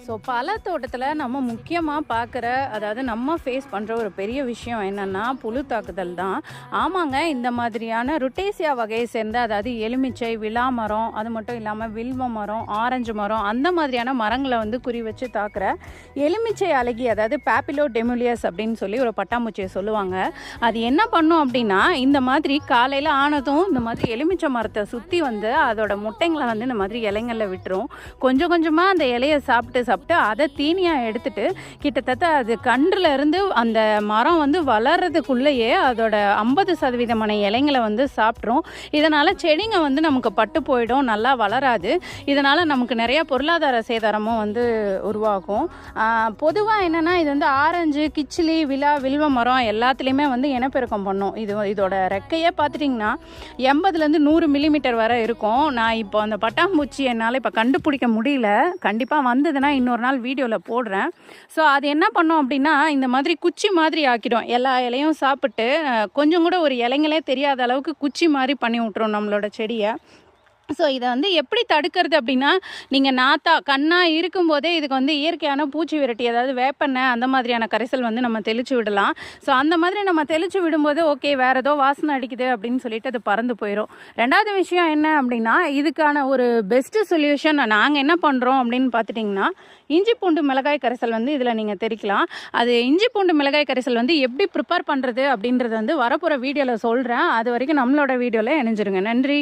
So பழத்தோட்டத்தில் நம்ம முக்கியமாக பார்க்குற, அதாவது நம்ம ஃபேஸ் பண்ணுற ஒரு பெரிய விஷயம் என்னென்னா புழு தாக்குதல் தான். ஆமாங்க, இந்த மாதிரியான ருட்டேசியா வகையை சேர்ந்த, அதாவது எலுமிச்சை, விழா மரம், அது மட்டும் இல்லாமல் வில்வ மரம், ஆரஞ்சு மரம், அந்த மாதிரியான மரங்களை வந்து குறி வச்சு தாக்குற எலுமிச்சை அழகி, அதாவது பேப்பிலோடெமுலியஸ் அப்படின்னு சொல்லி ஒரு பட்டாம்பூச்சியை சொல்லுவாங்க. அது என்ன பண்ணும் அப்படின்னா, இந்த மாதிரி காலையில் ஆனதும் இந்த மாதிரி எலுமிச்சை மரத்தை சுற்றி வந்து அதோட முட்டைங்களை வந்து இந்த மாதிரி இலைங்களில் விட்டுரும். கொஞ்சம் கொஞ்சமாக அந்த இலையை சாப்பிட்டு அதை தீனியாக எடுத்துட்டு கிட்டத்தட்ட அது கன்றுல இருந்து அந்த மரம் வந்து வளர்றதுக்குள்ளேயே அதோட 50% இலைங்களை வந்து சாப்பிட்ரும். இதனால் செடிங்க வந்து நமக்கு பட்டு போயிடும், நல்லா வளராது. இதனால் நமக்கு நிறைய பொருளாதார சேதாரமும் வந்து உருவாகும். பொதுவாக என்னென்னா, இது வந்து ஆரஞ்சு, கிச்சிலி, வில்வ மரம் எல்லாத்துலேயுமே வந்து இனப்பெருக்கம் பண்ணும். இதோட ரெக்கையே பார்த்துட்டிங்கன்னா 80 100 மில்லிமீட்டர் வரை இருக்கும். நான் இப்போ அந்த பட்டாம்பூச்சி என்னால் இப்போ கண்டுபிடிக்க முடியல. கண்டிப்பாக வந்ததுன்னா இன்னொரு நாள் வீடியோவில் போடுறேன். ஸோ அது என்ன பண்ணோம் அப்படின்னா, இந்த மாதிரி குச்சி மாதிரி ஆக்கிடும். எல்லா இலையும் சாப்பிட்டு கொஞ்சம் கூட ஒரு இலைங்களே தெரியாத அளவுக்கு குச்சி மாதிரி பண்ணி விட்ரும் நம்மளோட செடியை. ஸோ இதை வந்து எப்படி தடுக்கிறது அப்படின்னா, நீங்கள் கண்ணாக இருக்கும்போதே இதுக்கு வந்து இயற்கையான பூச்சி விரட்டி, அதாவது வேப்பெண்ணெய் அந்த மாதிரியான கரைசல் வந்து நம்ம தெளித்து விடலாம். ஸோ அந்த மாதிரி நம்ம தெளித்து விடும்போது ஓகே, வேறு ஏதோ வாசனை அடிக்குது அப்படின்னு சொல்லிட்டு அது பறந்து போயிடும். ரெண்டாவது விஷயம் என்ன அப்படின்னா, இதுக்கான ஒரு பெஸ்ட்டு சொல்யூஷன் நாங்கள் என்ன பண்ணுறோம் அப்படின்னு பார்த்துட்டிங்கன்னா, இஞ்சி பூண்டு மிளகாய் கரைசல் வந்து இதில் நீங்கள் தெளிக்கலாம். அது இஞ்சி பூண்டு மிளகாய் கரைசல் வந்து எப்படி ப்ரிப்பேர் பண்ணுறது அப்படின்றது வந்து வரப்போகிற வீடியோவில் சொல்கிறேன். அது வரைக்கும் நம்மளோட வீடியோவில் இணைஞ்சிருங்க. நன்றி.